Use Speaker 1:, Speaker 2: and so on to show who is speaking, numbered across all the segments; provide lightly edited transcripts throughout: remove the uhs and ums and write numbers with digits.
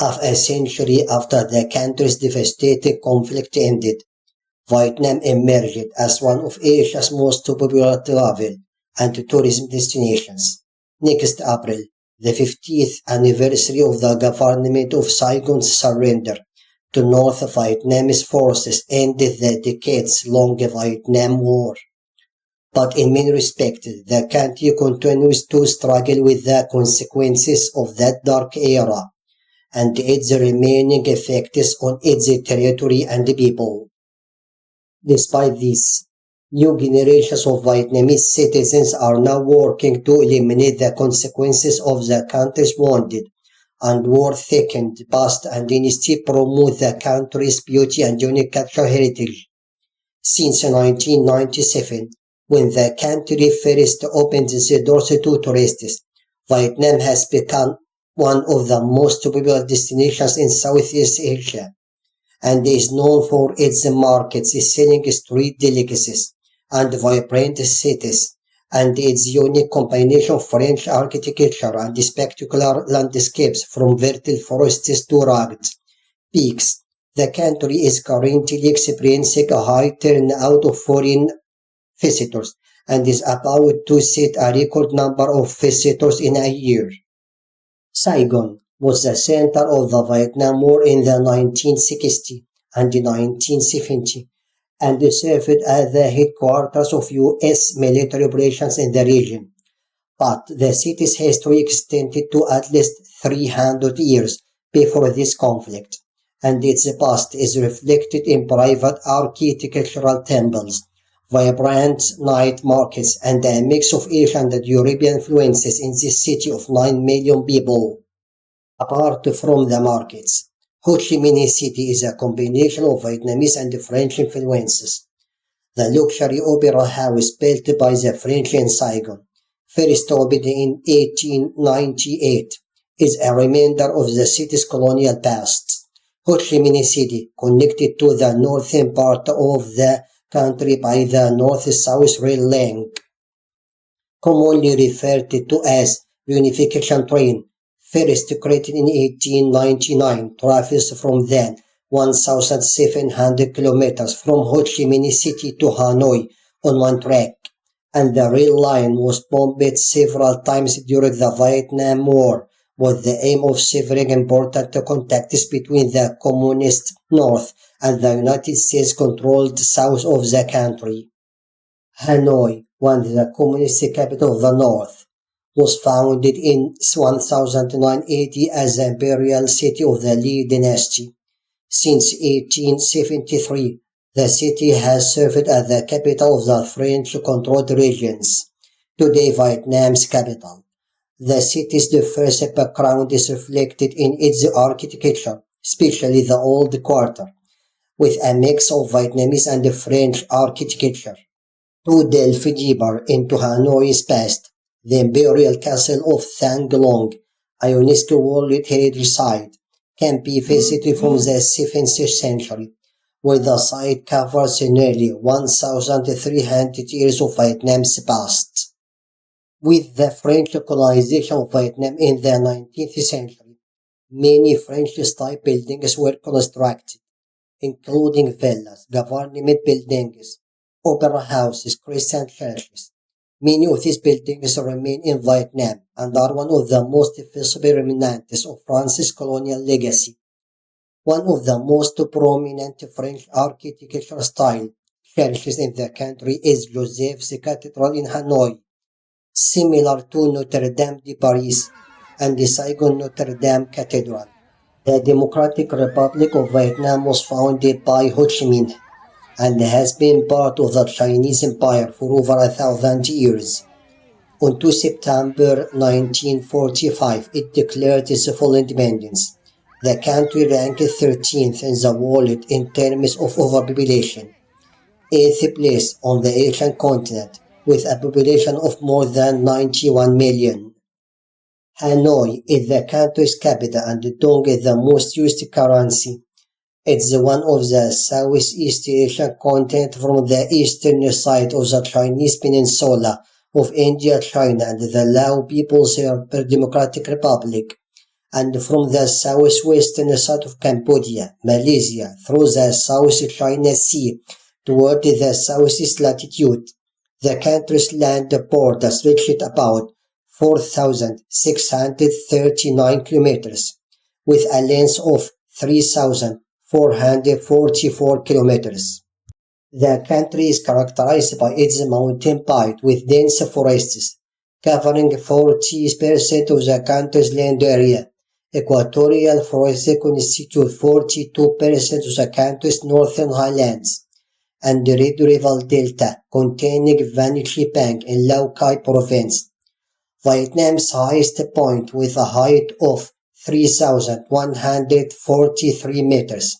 Speaker 1: Half a century after the country's devastating conflict ended, Vietnam emerged as one of Asia's most popular travel and tourism destinations. Next April, the 50th anniversary of the government of Saigon's surrender to North Vietnamese forces ended the decades-long Vietnam War. But in many respects, the country continues to struggle with the consequences of that dark era and its remaining effects on its territory and people. Despite this, new generations of Vietnamese citizens are now working to eliminate the consequences of the country's wounded and war-thickened past and instead promote the country's beauty and unique cultural heritage. Since 1997, when the country first opened the doors to tourists, Vietnam has become one of the most popular destinations in Southeast Asia, and is known for its markets, selling street delicacies, and vibrant cities, and its unique combination of French architecture and spectacular landscapes from fertile forests to rugged peaks. The country is currently experiencing a high turnout of foreign visitors and is about to set a record number of visitors in a year. Saigon was the center of the Vietnam War in the 1960 and 1970 and served as the headquarters of U.S. military operations in the region. But the city's history extended to at least 300 years before this conflict, and its past is reflected in private architectural temples, vibrant night markets, and a mix of Asian and European influences in this city of 9 million people. Apart from the markets, Ho Chi Minh City is a combination of Vietnamese and French influences. The luxury opera house built by the French in Saigon, first opened in 1898, is a reminder of the city's colonial past. Ho Chi Minh City, connected to the northern part of the country by the North-South Rail Link, commonly referred to as Unification Train, first created in 1899, travels from then 1,700 kilometers from Ho Chi Minh City to Hanoi on one track, and the rail line was bombed several times during the Vietnam War with the aim of severing important contacts between the communist North and the United States-controlled south of the country. Hanoi, once the communist capital of the North, was founded in 1980 as the imperial city of the Li dynasty. Since 1873, the city has served as the capital of the French-controlled regions, today Vietnam's capital. The city's diverse background is reflected in its architecture, especially the Old Quarter, with a mix of Vietnamese and French architecture. To delve deeper into Hanoi's past, the imperial castle of Thang Long, a UNESCO World Heritage Site, can be visited from the 7th century, where the site covers nearly 1,300 years of Vietnam's past. With the French colonization of Vietnam in the 19th century, many French-style buildings were constructed, including villas, government buildings, opera houses, Christian churches. Many of these buildings remain in Vietnam and are one of the most visible remnants of France's colonial legacy. One of the most prominent French architectural style churches in the country is Joseph's Cathedral in Hanoi, similar to Notre Dame de Paris and the Saigon Notre Dame Cathedral. The Democratic Republic of Vietnam was founded by Ho Chi Minh and has been part of the Chinese Empire for over 1,000 years. On 2 September 1945, it declared its full independence. The country ranked 13th in the world in terms of overpopulation, 8th place on the Asian continent, with a population of more than 91 million. Hanoi is the country's capital and dong is the most used currency. It's one of the Southeast Asian continent from the eastern side of the Chinese peninsula of India, China, and the Lao People's Democratic Republic, and from the southwestern side of Cambodia, Malaysia, through the South China Sea toward the southeast latitude. The country's land borders reached about 4,639 kilometers, with a length of 3,444 kilometers. The country is characterized by its mountain belt with dense forests, covering 40% of the country's land area. Equatorial forests constitute 42% of the country's northern highlands, and the Red River Delta, containing Vanity Bank in Lao Cai province. Vietnam's highest point with a height of 3,143 meters.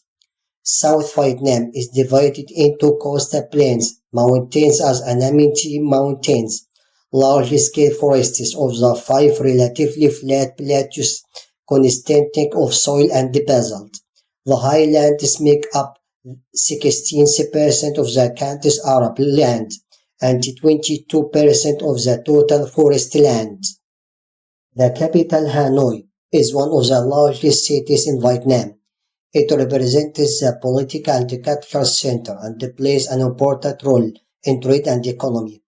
Speaker 1: South Vietnam is divided into coastal plains, mountains as Anamiti Mountains, large-scale forests of the 5 relatively flat plateaus consisting of soil and basalt. The highlands make up 16% of the country's arable land and 22% of the total forest land. The capital, Hanoi, is one of the largest cities in Vietnam. It represents the political and cultural center and plays an important role in trade and economy.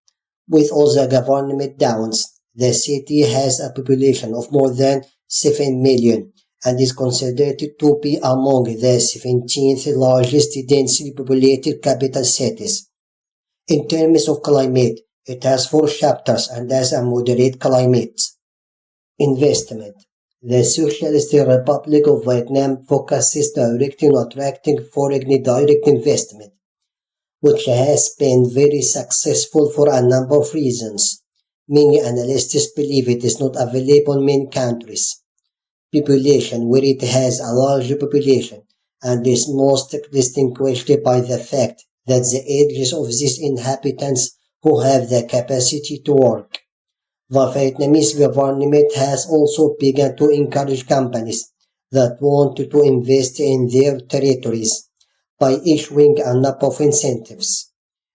Speaker 1: With all the government downs, the city has a population of more than 7 million and is considered to be among the 17th largest densely populated capital cities. In terms of climate, it has 4 chapters and has a moderate climate. Investment. The Socialist Republic of Vietnam focuses directly on attracting foreign direct investment, which has been very successful for a number of reasons. Many analysts believe it is not available in many countries. Population, where it has a large population and is most distinguished by the fact that the ages of these inhabitants who have the capacity to work. The Vietnamese government has also begun to encourage companies that want to invest in their territories by issuing a number of incentives,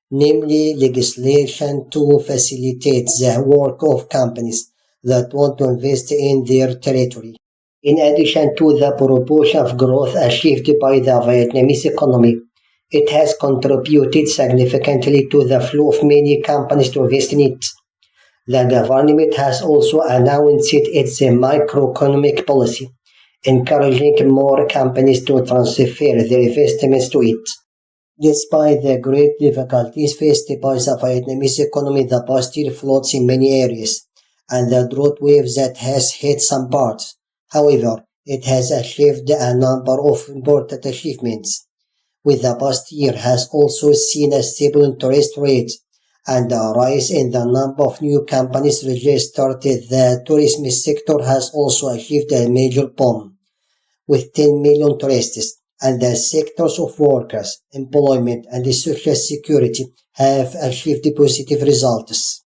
Speaker 1: namely legislation to facilitate the work of companies that want to invest in their territory. In addition to the proportion of growth achieved by the Vietnamese economy, it has contributed significantly to the flow of many companies to invest in it. The government has also announced its microeconomic policy, encouraging more companies to transfer their investments to it. Despite the great difficulties faced by the Vietnamese economy the past year floods in many areas, and the drought wave that has hit some parts, however, it has achieved a number of important achievements. With the past year has also seen a stable interest rate and a rise in the number of new companies registered. The tourism sector has also achieved a major boom, with 10 million tourists, and the sectors of workers, employment, and social security have achieved positive results.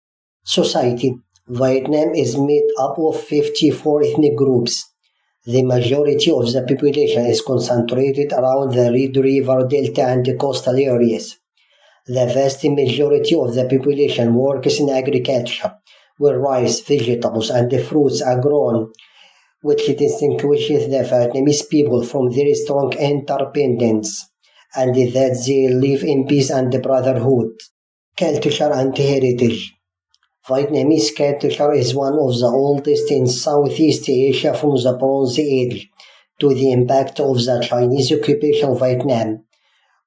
Speaker 1: Society. Vietnam is made up of 54 ethnic groups. The majority of the population is concentrated around the Red River Delta and the coastal areas. The vast majority of the population works in agriculture, where rice, vegetables, and fruits are grown, which distinguishes the Vietnamese people from their strong interdependence, and that they live in peace and brotherhood. Culture and heritage. Vietnamese culture is one of the oldest in Southeast Asia from the Bronze Age to the impact of the Chinese occupation of Vietnam,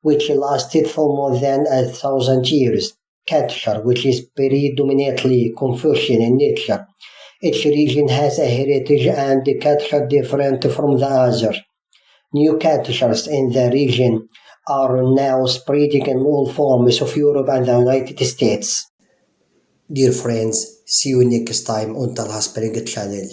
Speaker 1: which lasted for more than 1,000 years. Culture, which is predominantly Confucian in nature. Each region has a heritage and culture different from the other. New cultures in the region are now spreading in all forms of Europe and the United States. Dear friends, see you next time on Talha Spring channel.